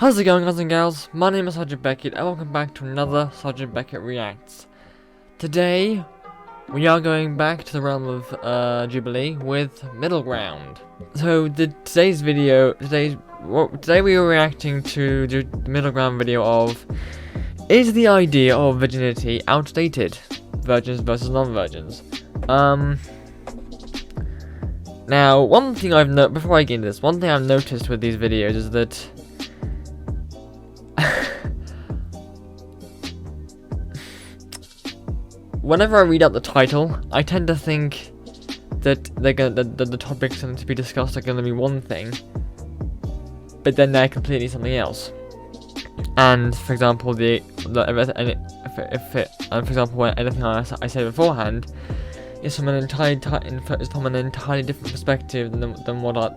How's it going, guys and gals? My name is Sergeant Beckett and welcome back to another Sergeant Beckett Reacts. Today, we are going back to the realm of Jubilee with Middle Ground. So today we are reacting to the Middle Ground video of, is the idea of virginity outdated? Virgins versus non-virgins. Now, one thing before I get into this, one thing I've noticed with these videos is that whenever I read out the title, I tend to think that the topics to be discussed are going to be one thing, but then they're completely something else. And for example, for example, anything I say beforehand is from an entirely different perspective than what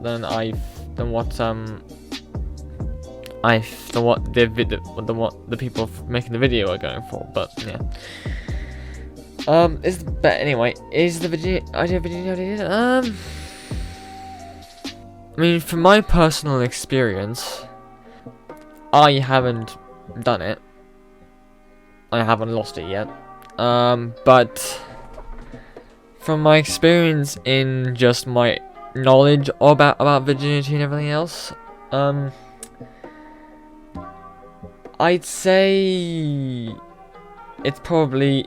the people making the video are going for. But yeah. Is the idea of virginity? I mean, from my personal experience, I haven't done it. I haven't lost it yet. But from my experience in just my knowledge about virginity and everything else, I'd say it's probably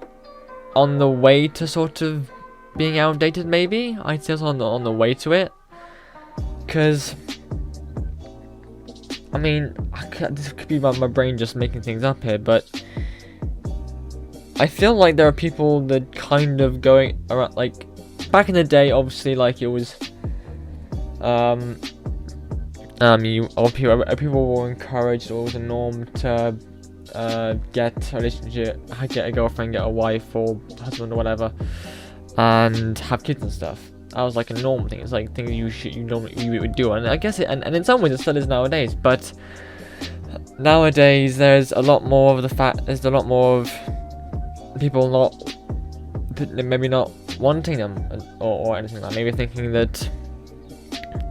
on the way to sort of being outdated, maybe. I'd say it's on the way to it. Because, I mean, this could be my brain just making things up here, but I feel like there are people that kind of going around, like, back in the day, obviously, like, it was, people were encouraged, it was a norm to get a relationship, get a girlfriend, get a wife or husband or whatever, and have kids and stuff. That was like a normal thing. It's like things you would do, and I guess it, and in some ways it still is nowadays. But nowadays there's a lot more of there's a lot more of people maybe not wanting them or anything like that. Maybe thinking that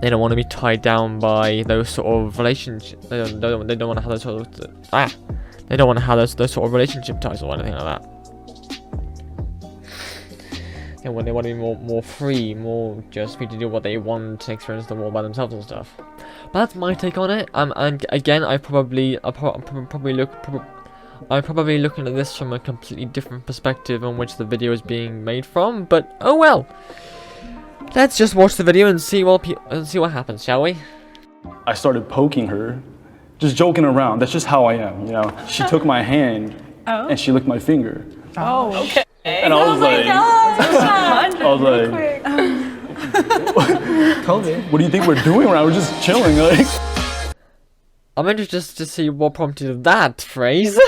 they don't want to be tied down by those sort of relationships. They don't want to have those sort of They don't want to have those sort of relationship ties or anything like that. And when they want to be more free, more just free to do what they want, to experience the world by themselves and stuff. But that's my take on it. And again, I'm probably looking at this from a completely different perspective on which the video is being made from. But oh well. Let's just watch the video and see what happens, shall we? I started poking her. Just joking around. That's just how I am, you know. She took my hand and she licked my finger. Oh, okay. And I was what do you think we're doing around? We're just chilling, like. I'm interested to see what prompted that phrase.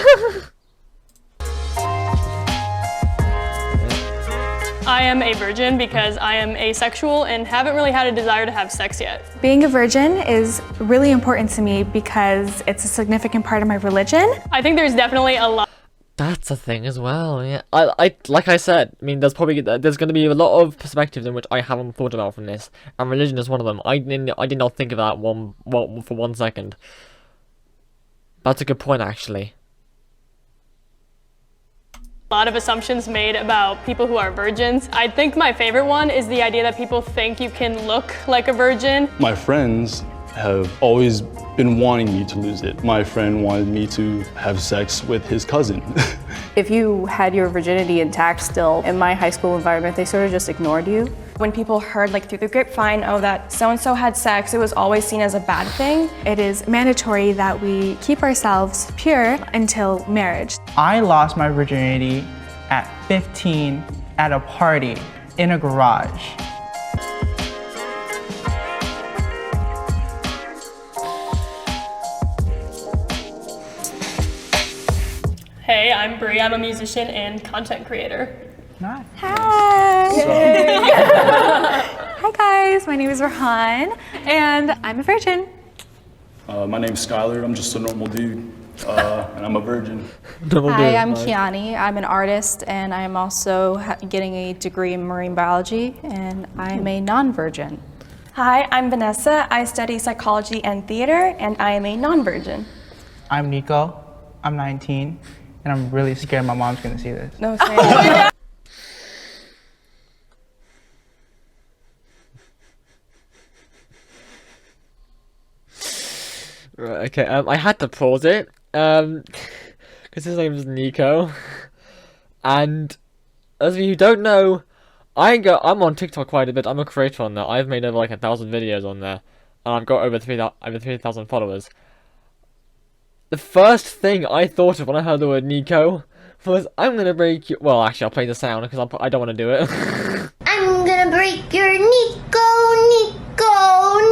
I am a virgin because I am asexual and haven't really had a desire to have sex yet. Being a virgin is really important to me because it's a significant part of my religion. I think there's definitely a lot. That's a thing as well, yeah. I like I said, I mean, there's going to be a lot of perspectives in which I haven't thought about from this, and religion is one of them. I did not think of that for 1 second. That's a good point, actually. A lot of assumptions made about people who are virgins. I think my favorite one is the idea that people think you can look like a virgin. My friends have always been wanting me to lose it. My friend wanted me to have sex with his cousin. If you had your virginity intact still, in my high school environment, they sort of just ignored you. When people heard like through the grapevine, oh, that so-and-so had sex, it was always seen as a bad thing. It is mandatory that we keep ourselves pure until marriage. I lost my virginity at 15 at a party in a garage. Hey, I'm Brie. I'm a musician and content creator. Nice. Hi! Hi guys, my name is Rahan and I'm a virgin. My name's Skylar. I'm just a normal dude, and I'm a virgin. Hi, I'm Kiani. I'm an artist and I'm also getting a degree in marine biology and I'm a non-virgin. Hi, I'm Vanessa. I study psychology and theater, and I am a non-virgin. I'm Nico. I'm 19, and I'm really scared my mom's gonna see this. No, same. Right, okay, I had to pause it, because his name is Nico, and as of you who don't know, I'm on TikTok quite a bit. I'm a creator on there. I've made over like 1,000 videos on there, and I've got over 3,000 followers. The first thing I thought of when I heard the word Nico was, I'm gonna break you. Well, actually, I'll play the sound because I don't want to do it. I'm gonna break your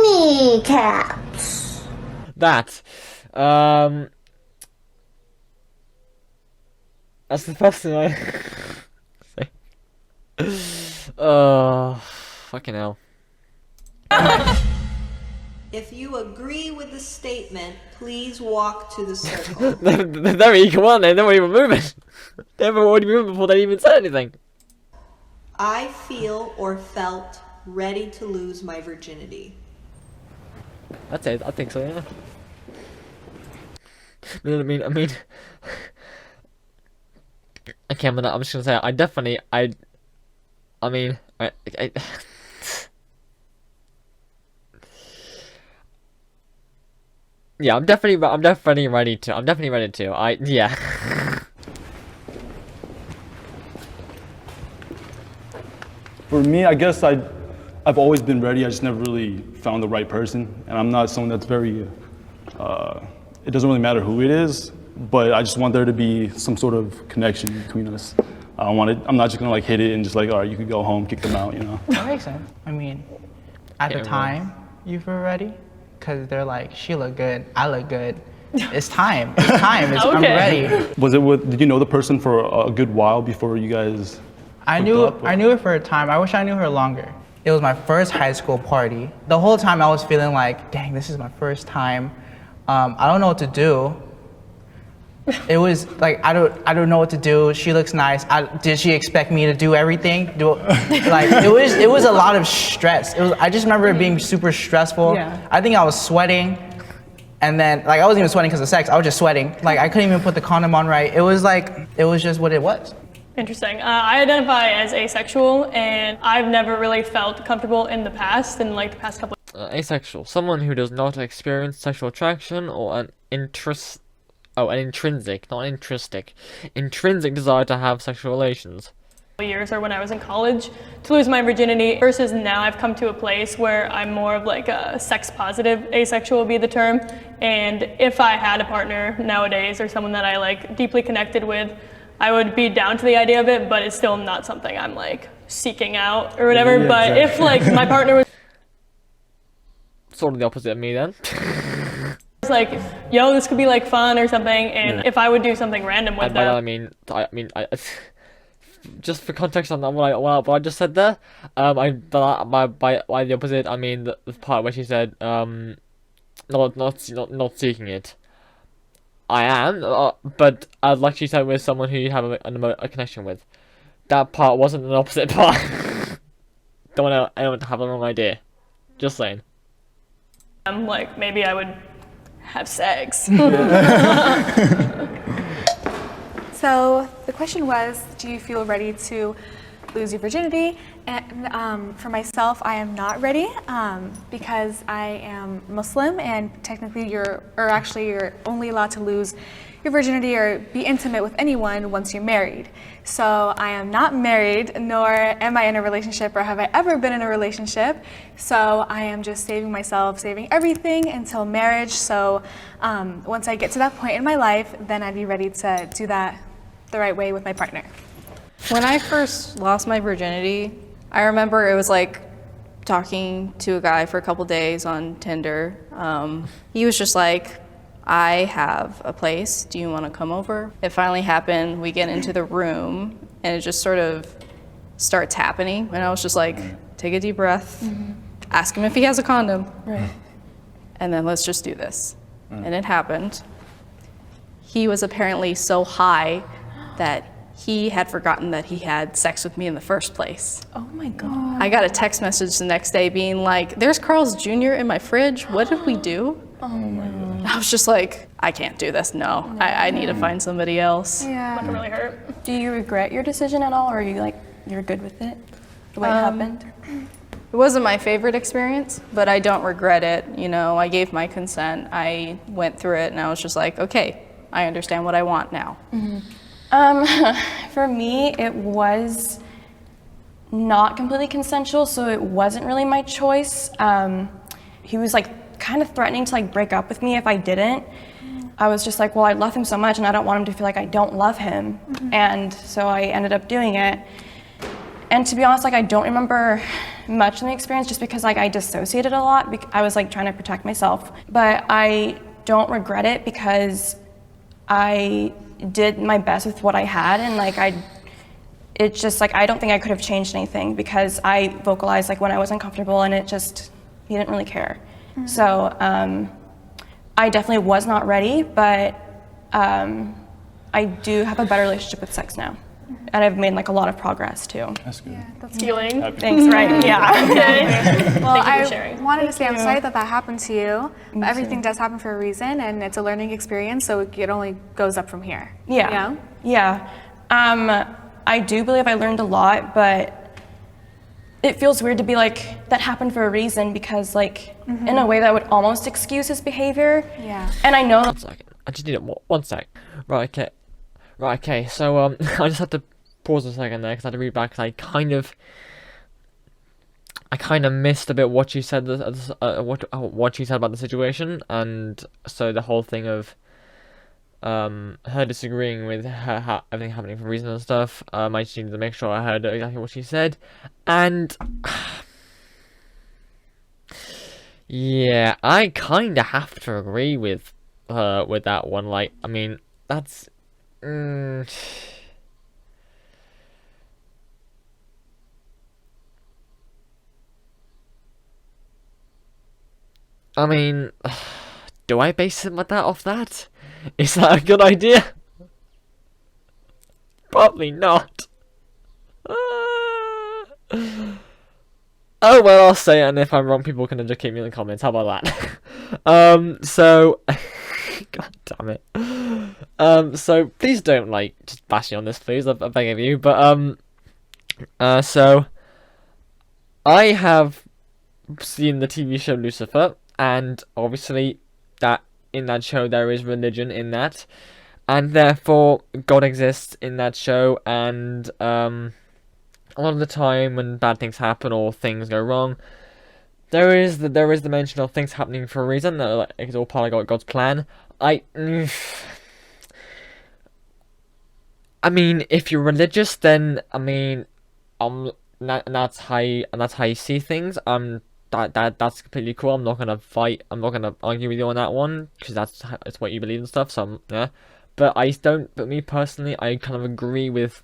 kneecaps. That. That's the first thing I say. Fucking hell. If you agree with the statement, please walk to the circle. There you come on then, they weren't even moving. They were already moving before they even said anything. I feel or felt ready to lose my virginity. That's it, I think so, yeah. No, I mean, okay, I'm just gonna say, yeah, I'm definitely ready to, yeah. For me, I guess I've always been ready. I just never really found the right person, and I'm not someone that's very. It doesn't really matter who it is, but I just want there to be some sort of connection between us. I'm not just gonna like hit it and just like, all right, you could go home, kick them out, you know. That makes sense. I mean, at the time, you feel ready, because they're like, she look good, I look good. It's time. It's time. Okay. I'm ready. Did you know the person for a good while before you guys? I knew her for a time. I wish I knew her longer. It was my first high school party. The whole time I was feeling like, dang, this is my first time. I don't know what to do. It was like, I don't know what to do. She looks nice. Did she expect me to do everything? It was a lot of stress. I just remember it being super stressful. Yeah. I think I was sweating, and then like I wasn't even sweating because of sex. I was just sweating. Like I couldn't even put the condom on right. It was just what it was. Interesting. I identify as asexual, and I've never really felt comfortable in the past couple. Asexual, someone who does not experience sexual attraction or an intrinsic, intrinsic desire to have sexual relations. Years or when I was in college to lose my virginity versus now I've come to a place where I'm more of like a sex positive, asexual would be the term, and if I had a partner nowadays or someone that I like deeply connected with, I would be down to the idea of it, but it's still not something I'm like seeking out or whatever. Yeah, but exactly. if like my partner was Sort of the opposite of me then. like, yo, this could be like fun or something, and if I would do something random with And by that them. I just for context on what I just said there, by the opposite, I mean the part where she said, not seeking it. I am, but like she said, with someone who you have a connection with. That part wasn't an opposite part. Don't want anyone to have the wrong idea. Just saying. Like maybe I would have sex. So the question was, do you feel ready to lose your virginity? And for myself, I am not ready because I am Muslim, and technically you're only allowed to lose your virginity or be intimate with anyone once you're married. So I am not married, nor am I in a relationship, or have I ever been in a relationship. So I am just saving everything until marriage. So once I get to that point in my life, then I'd be ready to do that the right way with my partner. When I first lost my virginity, I remember it was like talking to a guy for a couple days on Tinder. He was just like, I have a place, do you want to come over? It finally happened, we get into the room, and it just sort of starts happening. And I was just like, take a deep breath, ask him if he has a condom, and then let's just do this. And it happened. He was apparently so high that he had forgotten that he had sex with me in the first place. Oh my God. I got a text message the next day being like, there's Carl's Jr. in my fridge, what did we do? Oh my God. I was just like, I can't do this, no. I need to find somebody else. Yeah. That can really hurt. Do you regret your decision at all, or are you like, you're good with it, the way it happened? It wasn't my favorite experience, but I don't regret it. You know, I gave my consent, I went through it, and I was just like, okay, I understand what I want now. For me, it was not completely consensual, so it wasn't really my choice. He was like kind of threatening to like break up with me if I didn't. I was just like, well, I love him so much and I don't want him to feel like I don't love him. And so I ended up doing it. And to be honest, like I don't remember much in the experience just because like I dissociated a lot. I was like trying to protect myself, but I don't regret it because I did my best with what I had, and like it's just like I don't think I could have changed anything because I vocalized like when I was uncomfortable, and he didn't really care. So I definitely was not ready, but I do have a better relationship with sex now, and I've made like a lot of progress too. That's good. Yeah, that's Healing. Thanks, right? Yeah. Okay. Well, Thank you for I sharing. wanted to say I'm sorry that happened to you, but everything does happen for a reason, and it's a learning experience, so it only goes up from here. Yeah. Yeah. I do believe I learned a lot, but it feels weird to be like, that happened for a reason, because like, in a way that would almost excuse his behavior. Yeah. And I know One second. I just need it. One sec. Right, okay. Right, okay. So, I just had to pause a second there because I had to read back. Cause I kind of missed a bit what you said. What you said about the situation, and so the whole thing of her disagreeing with everything happening for a reason and stuff. I just needed to make sure I heard exactly what she said, and yeah, I kind of have to agree with that one. Like, I mean, that's. I mean, do I base that off that? Is that a good idea? Probably not. Oh well, I'll say it, and if I'm wrong, people can educate me in the comments. How about that? So, god damn it. So please don't like just bash me on this, please. I beg of you. But so I have seen the TV show Lucifer, and obviously that in that show there is religion in that, and therefore God exists in that show, and a lot of the time when bad things happen or things go wrong, there is the mention of things happening for a reason. It's all part of God's plan. I mean, if you're religious, then I mean, that's how you see things. That's completely cool. I'm not gonna fight. I'm not gonna argue with you on that one because that's what you believe and stuff. So yeah, but But me personally, I kind of agree with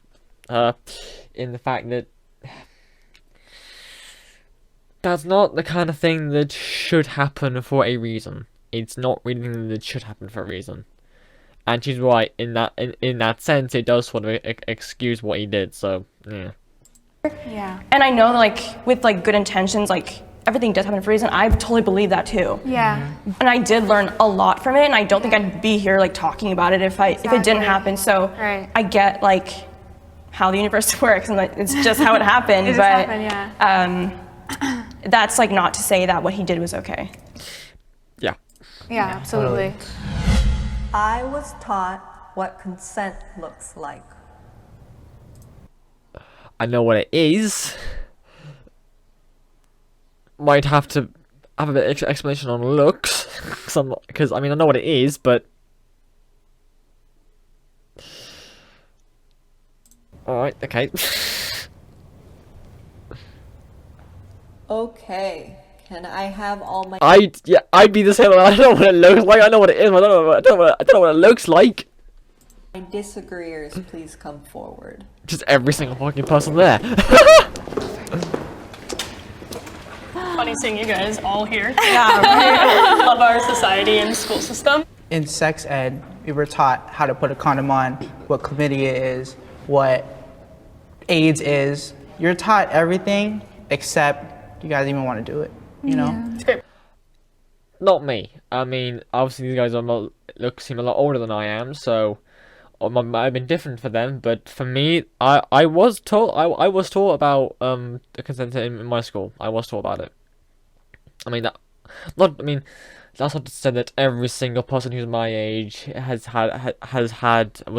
in the fact that that's not the kind of thing that should happen for a reason. It's not really anything that should happen for a reason. And she's right in that sense. It does sort of excuse what he did. So yeah. Yeah. And I know that like with like good intentions, like everything does happen for a reason. I totally believe that too. Yeah. And I did learn a lot from it, and I don't think I'd be here like talking about it if it didn't happen. So Right. I get like how the universe works, and like, it's just how it happened. It just but happened, yeah. That's like not to say that what he did was okay. Yeah. Yeah, absolutely. I was taught what consent looks like. I know what it is. Might have to have a bit of explanation on looks, because I mean I know what it is, but all right, okay. Okay, can I have all my... I'd be the same. I don't know what it looks like. I know what it is. I don't know what it looks like. My disagreeers, please come forward. Just every single fucking person there. Funny seeing you guys all here. Yeah, right. Love our society and school system. In sex ed, we were taught how to put a condom on, what chlamydia is, what AIDS is. You're taught everything except you guys even want to do it, you know? It's great. not me. I mean, obviously these guys seem a lot older than I am, so it might have been different for them. But for me, I was told I was taught about the consent in my school. I was taught about it. I mean that's not to say that every single person who's my age was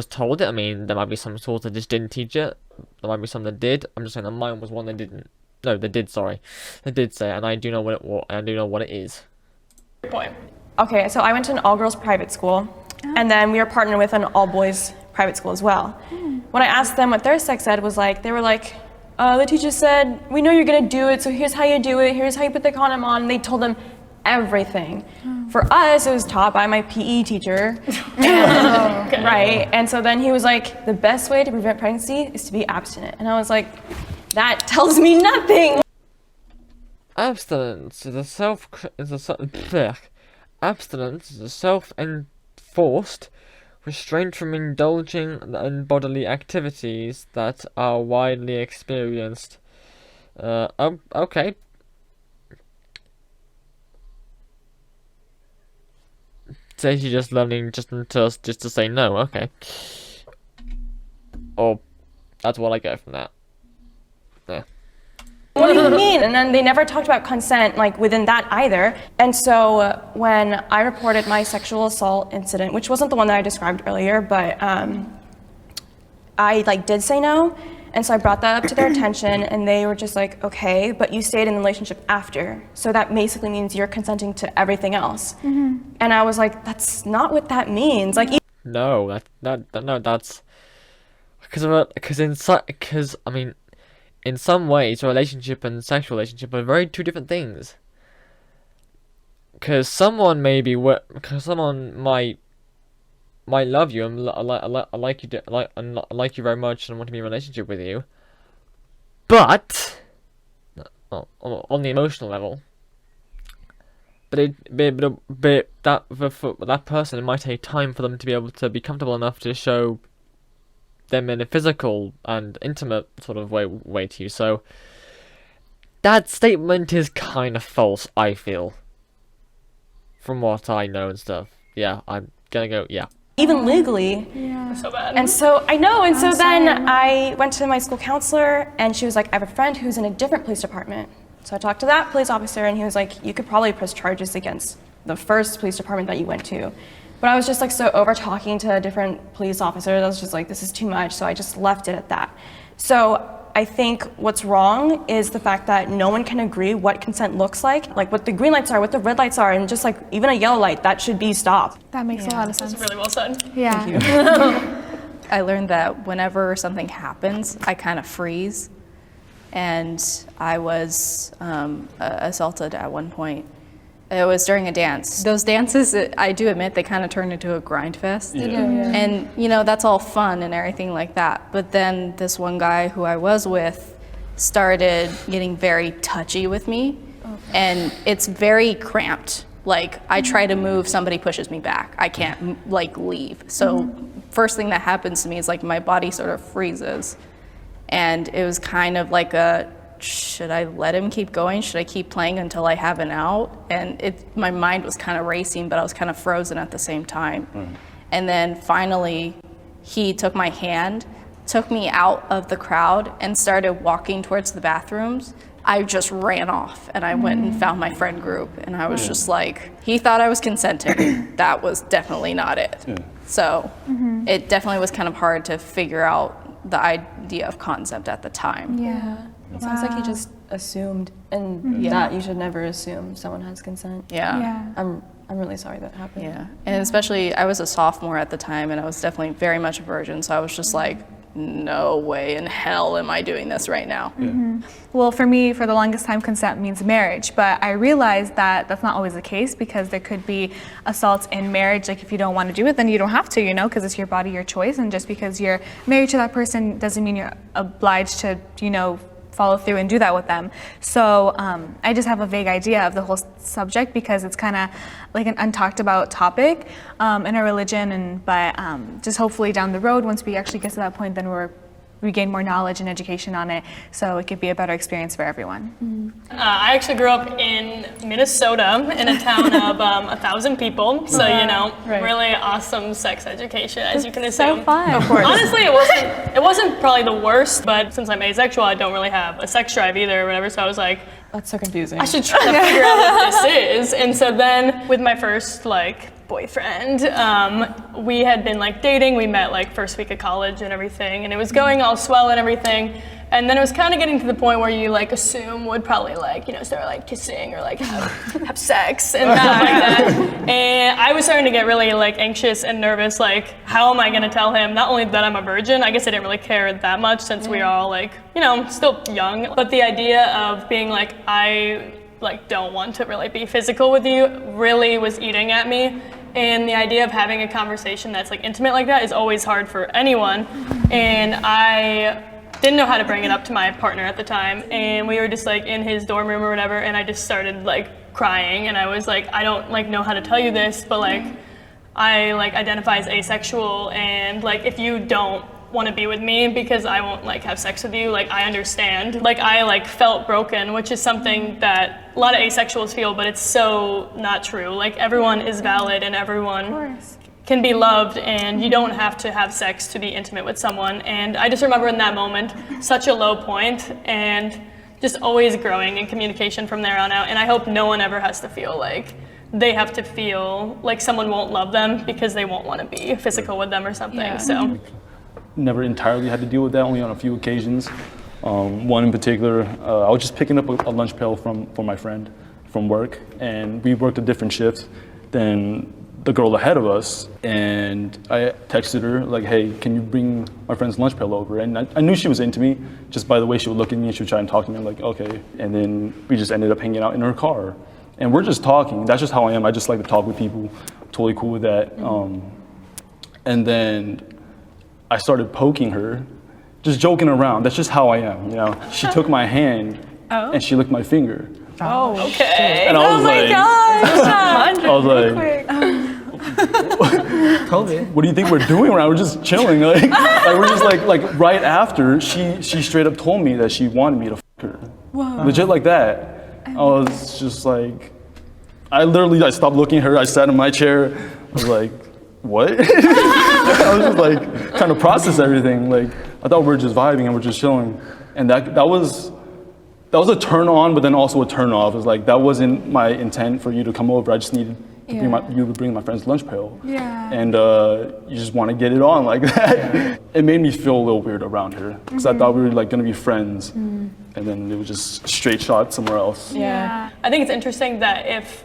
told it. I mean, there might be some schools that just didn't teach it. There might be some that did. I'm just saying that mine was one that didn't. No, they did. Sorry, they did say it, and I do know what it is. Point. Okay, so I went to an all-girls private school, and then we were partnered with an all-boys private school as well. When I asked them what their sex ed was like, they were like, the teacher said, we know you're gonna do it, so here's how you do it, here's how you put the condom on. And they told them everything. For us, it was taught by my PE teacher, and, right? And so then he was like, the best way to prevent pregnancy is to be abstinent. And I was like, that tells me nothing. Abstinence is a self-enforced restraint from indulging in bodily activities that are widely experienced. Okay. Says you just learning just to say no. Okay. Or that's what I get from that. Yeah. What do you mean? And then they never talked about consent like within that either. And so when I reported my sexual assault incident, which wasn't the one that I described earlier, but I did say no. And so I brought that up to their attention, and they were just like, okay, but you stayed in the relationship after. So that basically means you're consenting to everything else. And I was like, that's not what that means. Like, no, that's because I mean, in some ways, a relationship and sexual relationship are very two different things. Because someone might love you and like you very much and want to be in a relationship with you, but on the emotional level. But that person, it might take time for them to be able to be comfortable enough to show them in a physical and intimate sort of way to you. So that statement is kind of false, I feel, from what I know and stuff. Yeah, I'm gonna go. Yeah. Even legally. Yeah. So bad. And so I know, and so then I went to my school counselor, and she was like, I have a friend who's in a different police department. So I talked to that police officer, and he was like, you could probably press charges against the first police department that you went to. But I was just like so over talking to a different police officer, I was just like, this is too much, so I just left it at that. So I think what's wrong is the fact that no one can agree what consent looks like what the green lights are, what the red lights are, and just like even a yellow light, that should be stopped. That makes a lot of sense. That's really well said. Yeah. I learned that whenever something happens, I kind of freeze. And I was assaulted at one point. It was during a dance. Those dances, I do admit, they kind of turned into a grind fest. Yeah. And, that's all fun and everything like that. But then this one guy who I was with started getting very touchy with me. And it's very cramped. Like, I try to move, somebody pushes me back. I can't, leave. So first thing that happens to me is, my body sort of freezes. And it was kind of like should I let him keep going? Should I keep playing until I have an out? And my mind was kind of racing, but I was kind of frozen at the same time. And then finally, he took my hand, took me out of the crowd, and started walking towards the bathrooms. I just ran off, and I went and found my friend group, and I was just like, he thought I was consenting. That was definitely not it. So it definitely was kind of hard to figure out the idea of concept at the time. Yeah. It sounds like he just assumed, and that you should never assume someone has consent. Yeah. I'm really sorry that happened. Yeah, and especially I was a sophomore at the time, and I was definitely very much a virgin, so I was just like, no way in hell am I doing this right now. Well, for me, for the longest time, consent means marriage, but I realized that that's not always the case because there could be assaults in marriage. Like, if you don't want to do it, then you don't have to, because it's your body, your choice, and just because you're married to that person doesn't mean you're obliged to, follow through and do that with them. So I just have a vague idea of the whole subject because it's kind of like an untalked about topic in our religion, but just hopefully down the road, once we actually get to that point, then we're we gain more knowledge and education on it, so it could be a better experience for everyone. I actually grew up in Minnesota in a town of 1,000 people, so really awesome sex education, as you can assume. So fun. Of course. Honestly, it wasn't probably the worst, but since I'm asexual, I don't really have a sex drive either or whatever, so I was like, That's so confusing. I should try to figure out what this is. And so then with my first boyfriend, we had been dating. We met first week of college and everything, and it was going all swell and everything. And then it was kind of getting to the point where you assume would probably start kissing or have sex and stuff like that. And I was starting to get really anxious and nervous. How am I going to tell him not only that I'm a virgin? I guess I didn't really care that much since we are all still young. But the idea of being I don't want to really be physical with you really was eating at me. And the idea of having a conversation that's intimate like that is always hard for anyone. And I didn't know how to bring it up to my partner at the time. And we were just in his dorm room or whatever, and I just started crying. And I was I don't know how to tell you this, but I identify as asexual, and if you don't want to be with me because I won't have sex with you, I understand. I felt broken, which is something that a lot of asexuals feel, but it's so not true. Everyone is valid and everyone can be loved, and you don't have to have sex to be intimate with someone. And I just remember in that moment, such a low point, and just always growing in communication from there on out. And I hope no one ever has to feel they have to feel someone won't love them because they won't want to be physical with them or something. Yeah. So. Never entirely had to deal with that, only on a few occasions. One in particular, I was just picking up a lunch pail for my friend from work, and we worked a different shift than the girl ahead of us, and I texted her hey, can you bring my friend's lunch pail over? And I knew she was into me just by the way she would look at me, and she would try and talk to me. I'm okay. And then we just ended up hanging out in her car, and we're just talking. That's just how I am. I just like to talk with people. Totally cool with that. And then I started poking her, just joking around. That's just how I am, She took my hand and she licked my finger. Oh, okay. And I was gosh. I was COVID. what do you think we're doing around? We're just chilling. We're just right after, she straight up told me that she wanted me to f her. Whoa. Legit like that. I was just I stopped looking at her. I sat in my chair. I was what? I was just trying to process everything. I thought we were just vibing and we're just chilling. And that was a turn on, but then also a turn off. It was that wasn't my intent for you to come over. I just needed to bring my friend's lunch pail. Yeah. And you just want to get it on like that. It made me feel a little weird around her because I thought we were gonna be friends. And then it was just straight shot somewhere else. Yeah. I think it's interesting that if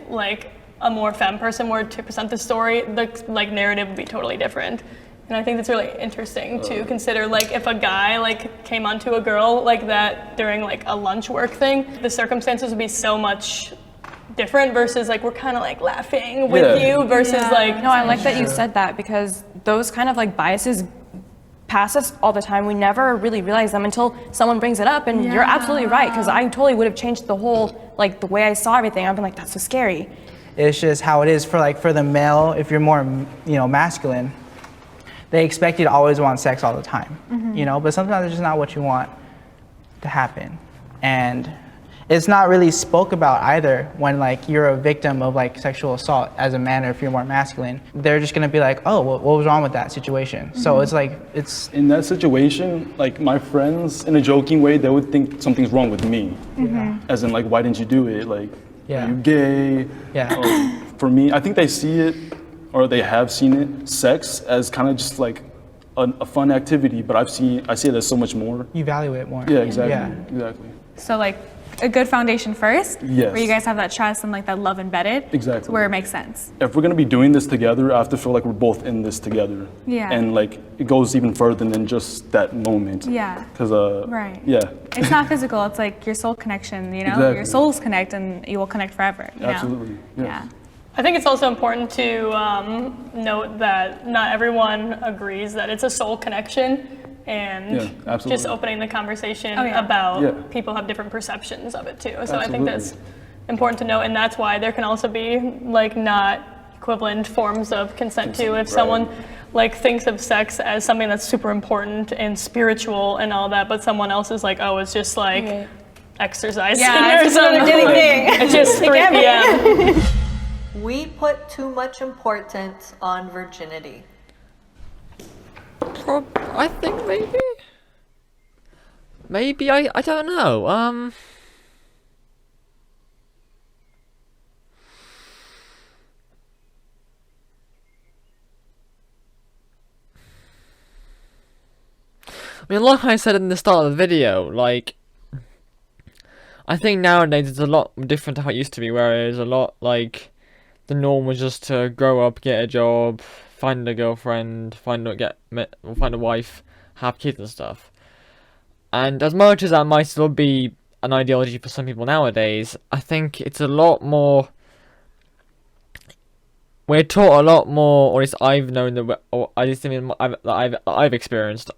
a more femme person were to present the story, the narrative would be totally different. And I think that's really interesting to consider, if a guy came onto a girl like that during a lunch work thing, the circumstances would be so much different versus we're kind of laughing with you versus No, I like that you said that, because those kind of biases pass us all the time. We never really realize them until someone brings it up, and you're absolutely right, because I totally would have changed the whole the way I saw everything. I've been that's so scary. It's just how it is for the male. If you're more masculine, they expect you to always want sex all the time, but sometimes it's just not what you want to happen. And it's not really spoke about either when you're a victim of sexual assault as a man, or if you're more masculine. They're just gonna be oh, what was wrong with that situation? So it's it's in that situation, my friends, in a joking way, they would think something's wrong with me. As in why didn't you do it? Are you gay? Yeah. For me, I think they see it, or they have seen it, sex as kind of just a fun activity, but I see it as so much more. You value it more. Yeah, exactly. Exactly. So a good foundation first, yes, where you guys have that trust and that love embedded. Exactly. Where it makes sense. If we're gonna be doing this together, I have to feel we're both in this together. Yeah. And it goes even further than just that moment. Yeah. Because right. Yeah. It's not physical. It's your soul connection. Exactly. Your souls connect, and you will connect forever. Absolutely. Yes. Yeah. I think it's also important to note that not everyone agrees that it's a soul connection, and just opening the conversation about people have different perceptions of it too. So I think that's important to note, and that's why there can also be not equivalent forms of consent too. If someone like thinks of sex as something that's super important and spiritual and all that, but someone else is like, oh, it's just like exercise. Yeah, it's just another daily thing. It's just 3 p.m. We put too much importance on virginity. I think maybe. Maybe I don't know. I mean, like I said in the start of the video, like, I think nowadays it's a lot different to how it used to be, where it's a lot, like, the norm was just to grow up, get a job, find a girlfriend, find a wife, have kids and stuff. And as much as that might still be an ideology for some people nowadays, I think it's a lot more... We're taught a lot more, or at least I've known that, or at least I mean, I've experienced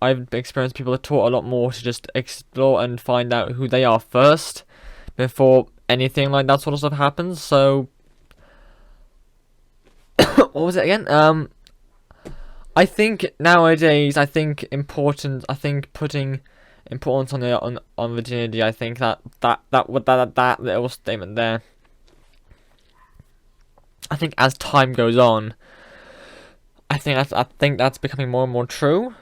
people are taught a lot more to just explore and find out who they are first before anything like that sort of stuff happens. So, what was it again? I think nowadays, putting importance on virginity. I think that little statement there. I think as time goes on, I think that's becoming more and more true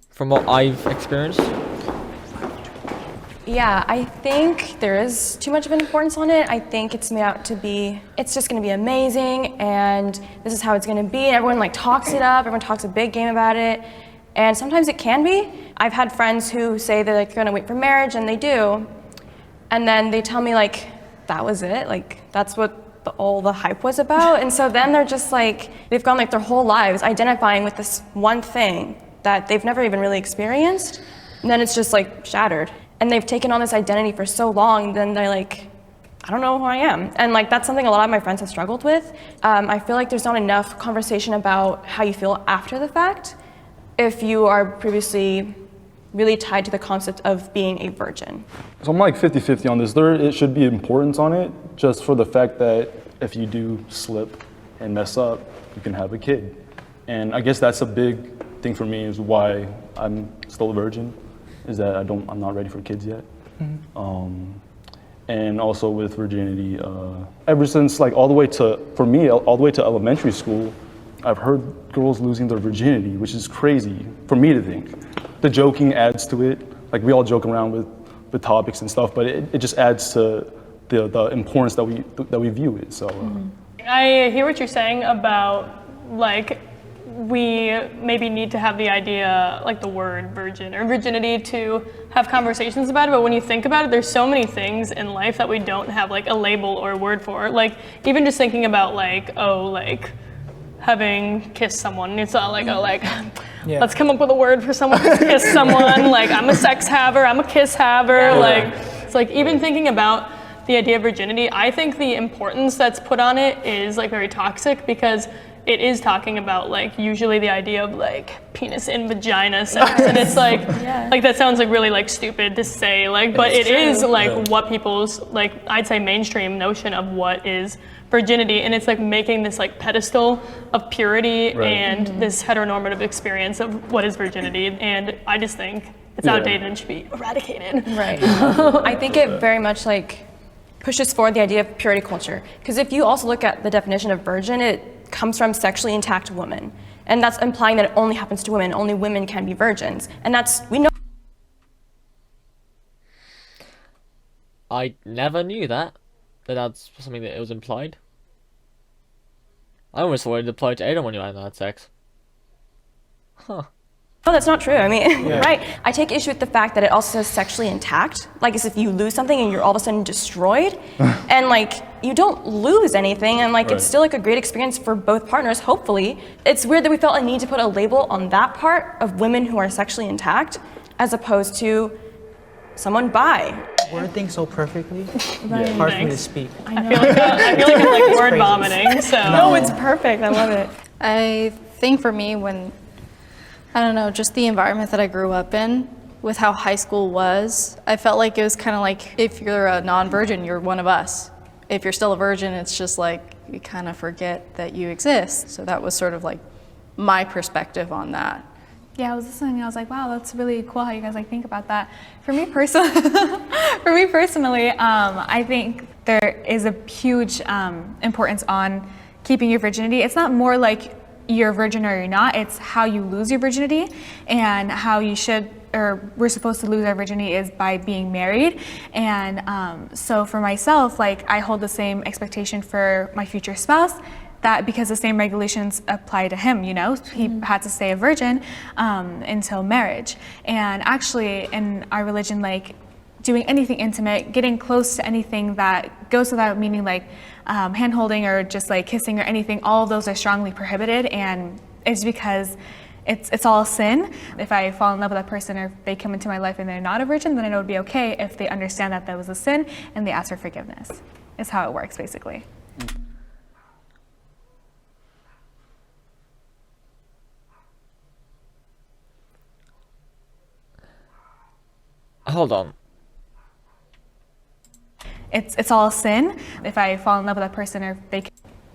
from what I've experienced. Yeah, I think there is too much of an importance on it. I think it's just gonna be amazing, and this is how it's gonna be. Everyone like talks it up, everyone talks a big game about it, and sometimes it can be. I've had friends who say they're like gonna wait for marriage, and they do, and then they tell me like, that was it, like that's what all the hype was about. And so then they're just like, they've gone like their whole lives identifying with this one thing that they've never even really experienced, and then it's just like shattered. And they've taken on this identity for so long, then they're like, I don't know who I am. And like that's something a lot of my friends have struggled with. I feel like there's not enough conversation about how you feel after the fact if you are previously really tied to the concept of being a virgin. So I'm like 50-50 on this. It should be importance on it, just for the fact that if you do slip and mess up, you can have a kid. And I guess that's a big thing for me, is why I'm still a virgin, is that I'm not ready for kids yet. Mm-hmm. And also with virginity, ever since like all the way to elementary school, I've heard girls losing their virginity, which is crazy for me to think. The joking adds to it. Like we all joke around with topics and stuff, but it just adds to the importance that we view it. So I hear what you're saying about like we maybe need to have the idea, like the word virgin or virginity, to have conversations about it. But when you think about it, there's so many things in life that we don't have like a label or a word for. Like even just thinking about like, oh, like having kissed someone, it's not like, oh, like, let's come up with a word for someone who's kissed someone. Like I'm a sex haver, I'm a kiss haver. Like it's like even thinking about the idea of virginity, I think the importance that's put on it is like very toxic, because it is talking about like usually the idea of like penis in vagina sex, and it's like like that sounds like really like stupid to say, like, but it is like what people's like, I'd say mainstream notion of what is virginity, and it's like making this like pedestal of purity and this heteronormative experience of what is virginity, and I just think it's outdated and should be eradicated. Right. I think it very much like pushes forward the idea of purity culture, because if you also look at the definition of virgin, it comes from sexually intact woman, and that's implying that it only happens to women. Only women can be virgins, and we know. I never knew that's something that it was implied. I always thought it applied to anyone who hadn't had sex. Huh. Oh, that's not true. I mean, right. I take issue with the fact that it also says sexually intact, like as if you lose something and you're all of a sudden destroyed, and like you don't lose anything, and like it's still like a great experience for both partners, hopefully. It's weird that we felt a need to put a label on that part of women who are sexually intact, as opposed to someone bi. Word things so perfectly. Hard for me to speak. I feel like I'm like word vomiting. So no, it's perfect. I love it. I think for me, I don't know, just the environment that I grew up in with how high school was, I felt like it was kind of like, if you're a non-virgin, you're one of us. If you're still a virgin, it's just like, you kind of forget that you exist. So that was sort of like my perspective on that. Yeah, I was listening and I was like, wow, that's really cool how you guys like think about that. For me personally, I think there is a huge importance on keeping your virginity. It's not more like you're a virgin or you're not, it's how you lose your virginity, and how you should, or we're supposed to lose our virginity is by being married. And so for myself, like I hold the same expectation for my future spouse, that because the same regulations apply to him, you know, he had to stay a virgin until marriage. And actually in our religion, like doing anything intimate, getting close to anything that goes without meaning, like hand holding or just like kissing or anything, all of those are strongly prohibited, and it's because it's all sin. If I fall in love with that person or if they come into my life and they're not a virgin, then I know it would be okay if they understand that that was a sin and they ask for forgiveness. Is how it works basically. Hold on. It's all sin. If I fall in love with that person or if they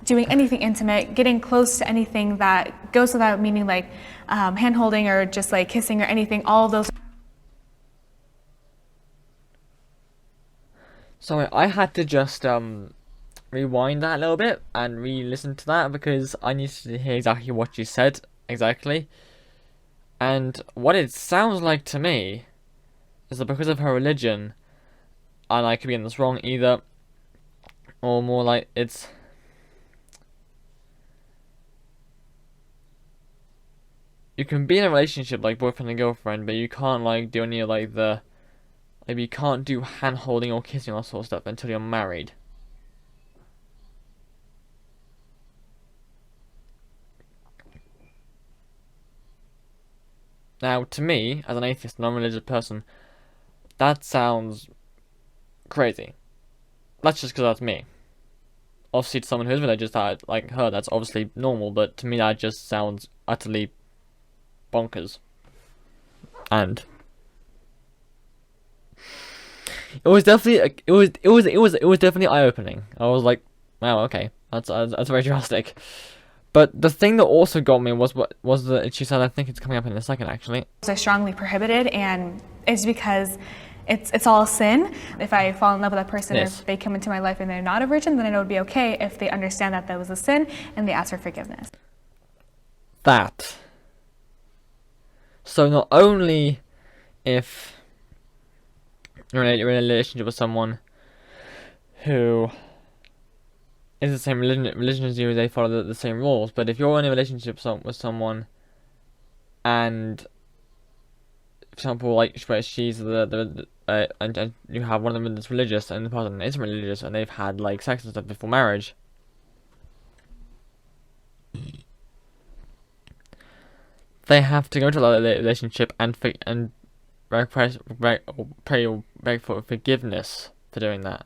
doing anything intimate, getting close to anything that goes without meaning, like hand holding or just like kissing or anything, all of those. Sorry, I had to just rewind that a little bit and re-listen to that because I needed to hear exactly what you said exactly. And what it sounds like to me is that because of her religion, and I could be in this wrong either, or more like it's you can be in a relationship like boyfriend and girlfriend, but you can't like do any of like the you can't do hand holding or kissing or that sort of stuff until you're married. Now, to me, as an atheist, non-religious person, that sounds crazy. That's just because that's me. Obviously, to someone who's religious, that like her, that's obviously normal. But to me, that just sounds utterly bonkers. And it was definitely it was definitely eye-opening. I was like, wow, okay, that's very drastic. But the thing that also got me was that she said, I think it's coming up in a second actually. They're strongly prohibited, and it's because it's all sin. If I fall in love with that person or if they come into my life and they're not a virgin, then I know it would be okay if they understand that that was a sin and they ask for forgiveness. That. So not only if you're in a relationship with someone who is the same religion as you, they follow the same rules, but if you're in a relationship with someone and, for example, like where she's and you have one of them that's religious and the person isn't religious and they've had like sex and stuff before marriage, they have to go to the relationship and pray or beg for forgiveness for doing that.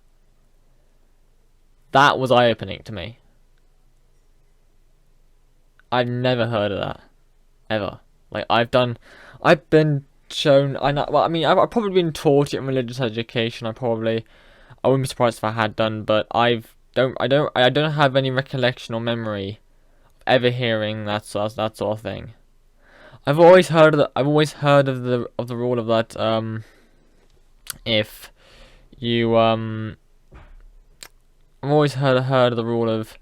That was eye-opening to me. I've never heard of that, ever. Like I've been shown. I've probably been taught it in religious education. I wouldn't be surprised if I had done, but I don't have any recollection or memory of ever hearing that sort of thing. I've always heard of the rule of that. If you I've always heard of the rule of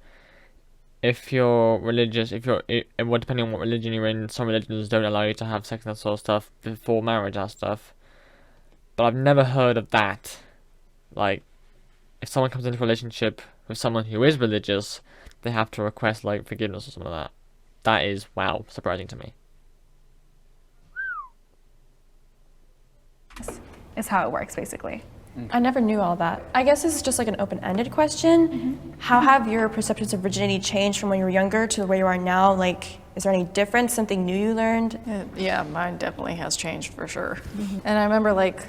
if you're religious, depending on what religion you're in, some religions don't allow you to have sex and that sort of stuff before marriage and stuff. But I've never heard of that. Like, if someone comes into a relationship with someone who is religious, they have to request like forgiveness or something like that. That is, wow, surprising to me. Is how it works basically. I never knew all that. I guess this is just like an open-ended question. Mm-hmm. How have your perceptions of virginity changed from when you were younger to where you are now? Like, is there any difference, something new you learned? Yeah, mine definitely has changed for sure. Mm-hmm. And I remember like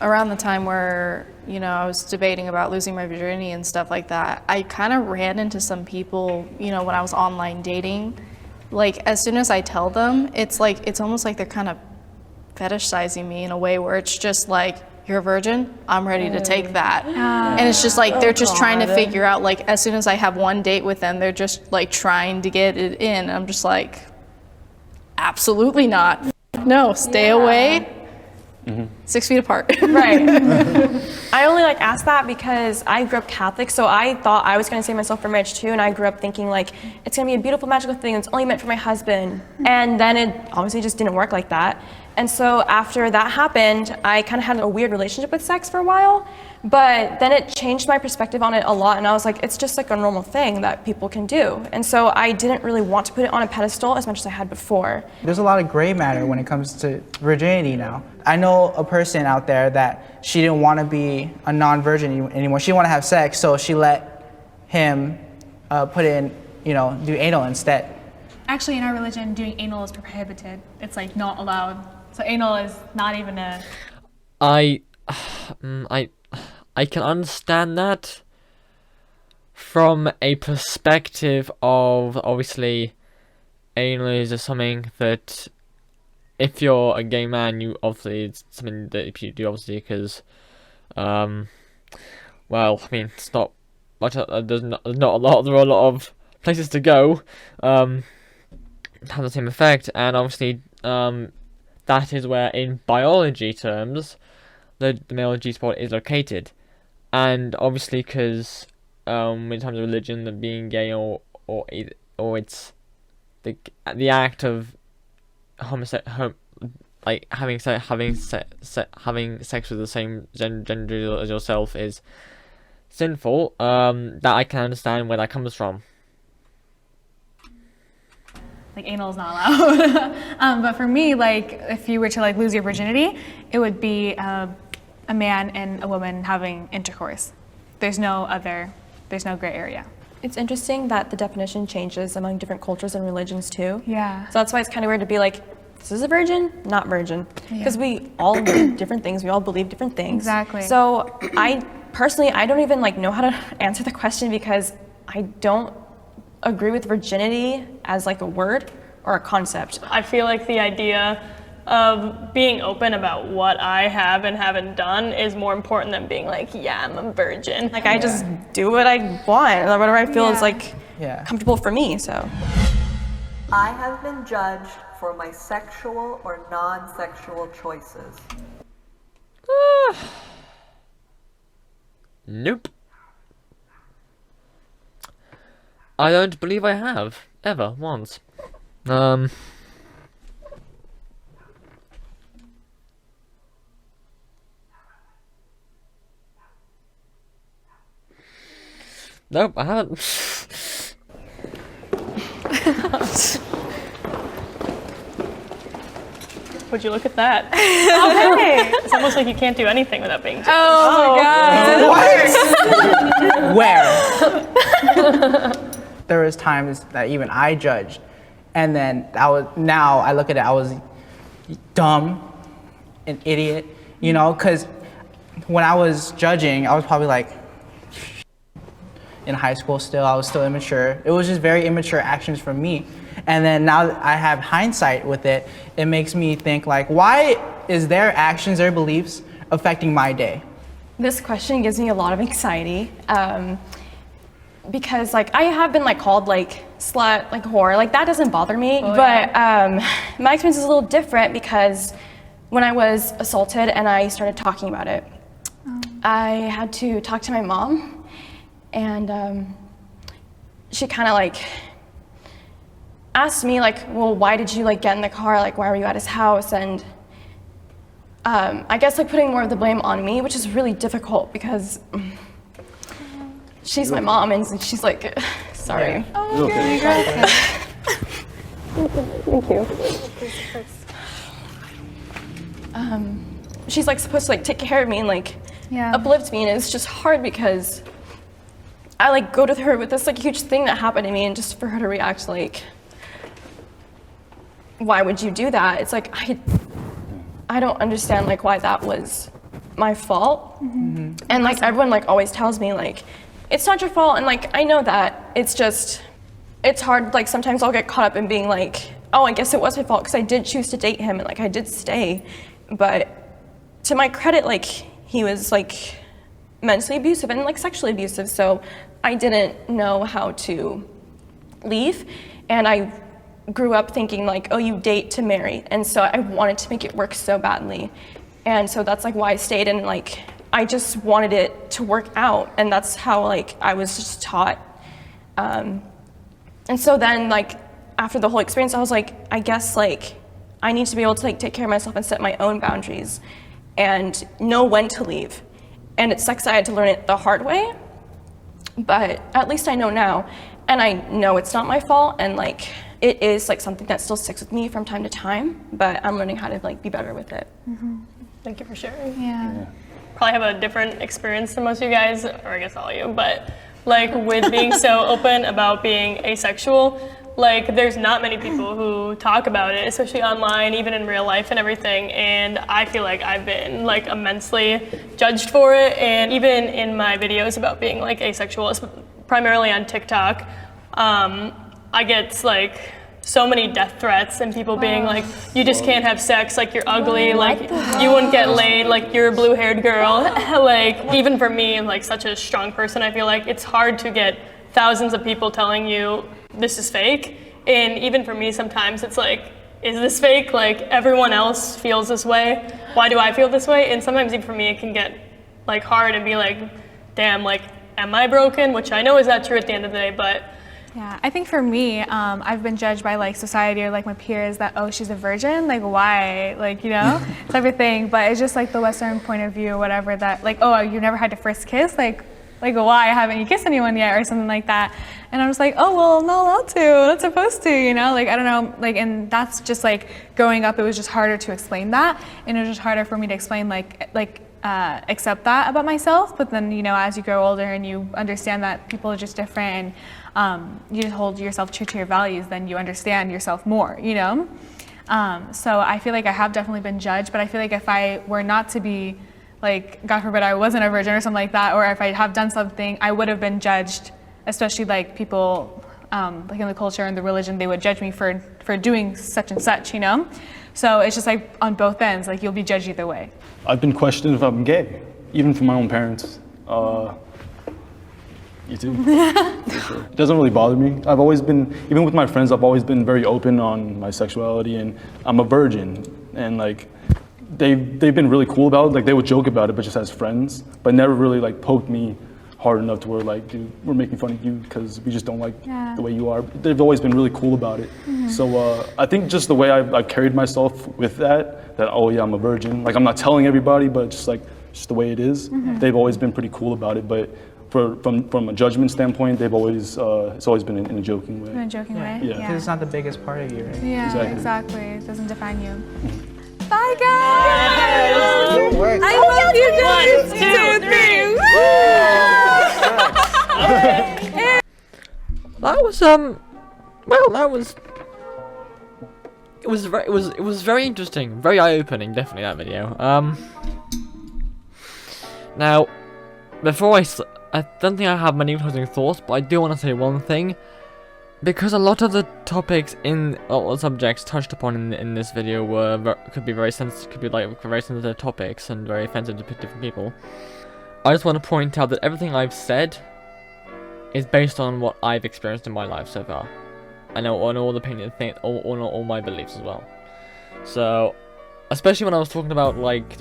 around the time where, you know, I was debating about losing my virginity and stuff like that, I kind of ran into some people, you know, when I was online dating. Like, as soon as I tell them, it's almost like they're kind of fetishizing me in a way where it's just like, you're a virgin, I'm ready to take that. And it's just like, they're just trying to figure out, like, as soon as I have one date with them, they're just like trying to get it in. I'm just like, absolutely not. No, stay away. 6 feet apart. Right. I only like asked that because I grew up Catholic, so I thought I was going to save myself for marriage too, and I grew up thinking like it's going to be a beautiful magical thing that's only meant for my husband, and then it obviously just didn't work like that. And so after that happened, I kind of had a weird relationship with sex for a while, but then it changed my perspective on it a lot, and I was like, it's just like a normal thing that people can do. And so I didn't really want to put it on a pedestal as much as I had before. There's a lot of gray matter when it comes to virginity now. I know a person out there that she didn't want to be a non-virgin anymore. She didn't want to have sex, so she let him put in, do anal instead. Actually, in our religion, doing anal is prohibited. It's like not allowed. So anal is not even a... I can understand that from a perspective of, obviously, anal is just something that, if you're a gay man, you obviously, it's something that you do, obviously, because, well, I mean, it's not much, there's not a lot, there are a lot of places to go, have the same effect, and obviously, that is where, in biology terms, the male G-spot is located. And obviously, because in terms of religion, that being gay or it's the act of like having sex with the same gender as yourself is sinful. That I can understand where that comes from. Like anal is not allowed. But for me, like if you were to like lose your virginity, it would be a man and a woman having intercourse. There's no gray area. It's interesting that the definition changes among different cultures and religions too. Yeah. So that's why it's kind of weird to be like, this is a virgin, not virgin. Because we all do different things, we all believe different things. Exactly. So I don't even like know how to answer the question because I don't agree with virginity as like a word or a concept. I feel like the idea of being open about what I have and haven't done is more important than being like, yeah, I'm a virgin. Like I just do what I want, or whatever I feel is like comfortable for me, so. I have been judged for my sexual or non-sexual choices. Nope. I don't believe I have, ever, once. Nope, I haven't. Would you look at that? Okay. It's almost like you can't do anything without being judged. Oh my God. Where? There was times that even I judged, and then now I look at it, I was dumb, an idiot, because when I was judging, I was probably like, in high school still, I was still immature. It was just very immature actions from me. And then now that I have hindsight with it, it makes me think like, why is their actions, their beliefs affecting my day? This question gives me a lot of anxiety because like I have been like called like slut, like whore, like that doesn't bother me. But my experience is a little different because when I was assaulted and I started talking about it, I had to talk to my mom. And she kind of like asked me like, well, why did you like get in the car? Like, why were you at his house? And I guess like putting more of the blame on me, which is really difficult because she's my mom and she's like, sorry. Oh, okay. Thank you. She's like supposed to like take care of me and like uplift me, and it's just hard because I like go to her with this like huge thing that happened to me, and just for her to react like, why would you do that? It's like I don't understand like why that was my fault. Mm-hmm. And like everyone like always tells me like it's not your fault, and like I know that it's just it's hard. Like sometimes I'll get caught up in being like, oh, I guess it was my fault because I did choose to date him and like I did stay, but to my credit, like he was like mentally abusive and like sexually abusive, so I didn't know how to leave, and I grew up thinking like, oh, you date to marry. And so I wanted to make it work so badly. And so that's like why I stayed, and like, I just wanted it to work out. And that's how like I was just taught. And so then like, after the whole experience, I was like, I guess like, I need to be able to like take care of myself and set my own boundaries and know when to leave. And it sucks that I had to learn it the hard way, but at least I know now. And I know it's not my fault, and like, it is like something that still sticks with me from time to time, but I'm learning how to like be better with it. Thank you for sharing. Yeah. Probably have a different experience than most of you guys, or I guess all of you, but like with being so open about being asexual, like there's not many people who talk about it, especially online, even in real life and everything, and I feel like I've been like immensely judged for it. And even in my videos about being like asexual, primarily on TikTok, I get like so many death threats and people being like, you just can't have sex, like you're ugly, like you wouldn't get laid, like you're a blue-haired girl. Like even for me, like such a strong person, I feel like it's hard to get thousands of people telling you this is fake. And even for me, sometimes it's like, is this fake? Like everyone else feels this way. Why do I feel this way? And sometimes even for me, it can get like hard and be like, damn, like, am I broken? Which I know is not true at the end of the day, but Yeah, I think for me, I've been judged by like society or like my peers that, oh, she's a virgin, like why, like, you know, type of thing. But it's just like the Western point of view or whatever that like, oh, you never had a first kiss, like why haven't you kissed anyone yet or something like that. And I was like, oh, well, not allowed to, not supposed to, you know, like, I don't know, like, and that's just like growing up, it was just harder to explain that. And it was just harder for me to explain accept that about myself. But then, you know, as you grow older and you understand that people are just different and you just hold yourself true to your values, then you understand yourself more, you know? So I feel like I have definitely been judged, but I feel like if I were not to be, like, God forbid I wasn't a virgin or something like that, or if I have done something, I would have been judged, especially like people like in the culture and the religion, they would judge me for doing such and such, you know? So it's just like on both ends, like you'll be judged either way. I've been questioned if I'm gay, even from my own parents. You too? Sure. It doesn't really bother me. I've always been, even with my friends, I've always been very open on my sexuality, and I'm a virgin. And like, they've been really cool about it. Like they would joke about it, but just as friends, but never really like poked me hard enough to where like, dude, we're making fun of you because we just don't like the way you are. They've always been really cool about it. So I think just the way I've carried myself with that, oh yeah, I'm a virgin. Like I'm not telling everybody, but just the way it is. They've always been pretty cool about it. But from a judgment standpoint, they've always it's always been in a joking way. In a joking way? Yeah. Because it's not the biggest part of you, right? Yeah, exactly. It doesn't define you. Bye, guys! I love you guys! 1, 2, 3! That was well, that was it was very interesting, very eye-opening, definitely that video. Now, before I don't think I have many closing thoughts, but I do want to say one thing. Because a lot of the topics the subjects touched upon in this video could be very sensitive topics and very offensive to different people. I just want to point out that everything I've said is based on what I've experienced in my life so far, and on all the opinion things, all my beliefs as well. So, especially when I was talking about like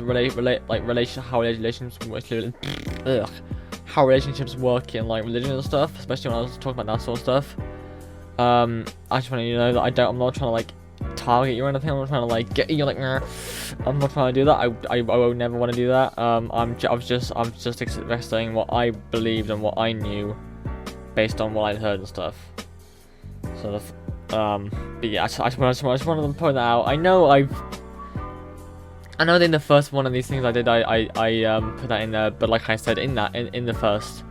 how relationships work in like religion and stuff, especially when I was talking about that sort of stuff. I just want you to know that I'm not trying to like target you or anything. I'm not trying to like get you like. I'm not trying to do that. I would never want to do that. I'm just expressing what I believed and what I knew, based on what I'd heard and stuff. So but yeah, I just wanted to point that out. I know that in the first one of these things I did, I put that in there, but like I said in the first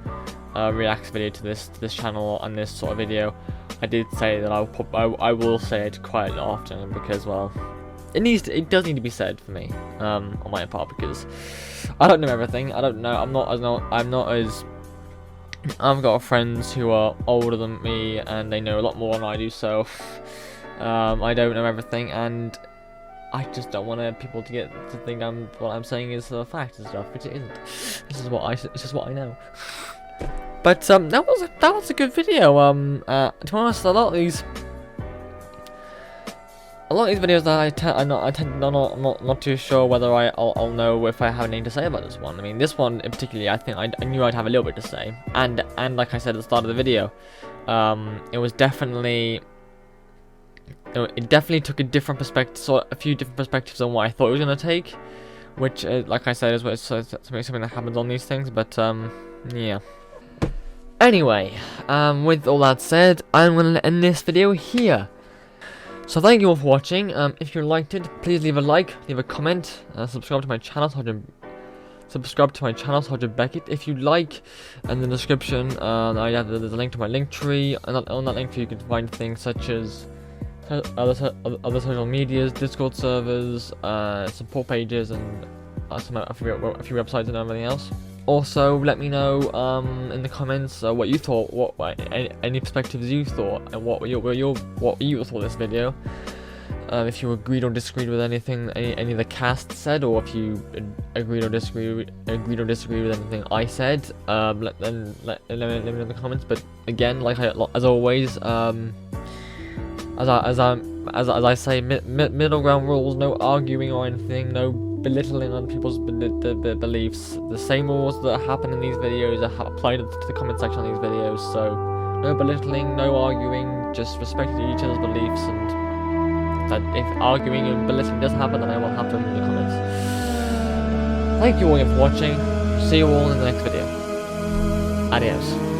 react video to this channel and this sort of video, I did say that I will say it quite often, because well, it does need to be said for me on my part, because I don't know everything. I don't know. I've got friends who are older than me and they know a lot more than I do, so I don't know everything, and I just don't want people to think what I'm saying is a fact and stuff, which it isn't. It's just what I know. But that was a good video. To be honest, a lot of these a lot of these videos that I tend not too sure whether I'll know if I have anything to say about this one. I mean, this one in particularly, I think I knew I'd have a little bit to say, and like I said at the start of the video, it was definitely. It definitely took a different perspective, a few different perspectives than what I thought it was gonna take, which, like I said, is something that happens on these things. But yeah. Anyway, with all that said, I'm gonna end this video here. So thank you all for watching. If you liked it, please leave a like, leave a comment, subscribe to my channel, Sergeant Beckett. If you like, in the description, there's a link to my link tree, and on that link tree you can find things such as other social medias, Discord servers, support pages, and a few websites and everything else. Also, let me know in the comments what you thought, any perspectives you thought, and what you thought of this video. If you agreed or disagreed with anything any of the cast said, or if you agreed or disagreed with anything I said, let me know in the comments. But again, as always, as I say, middle ground rules, no arguing or anything, no belittling on people's beliefs. The same rules that happen in these videos are applied to the comment section on these videos. So no belittling, no arguing, just respect each other's beliefs, and that if arguing and belittling does happen, then I will have them in the comments. Thank you all again for watching. See you all in the next video. Adios.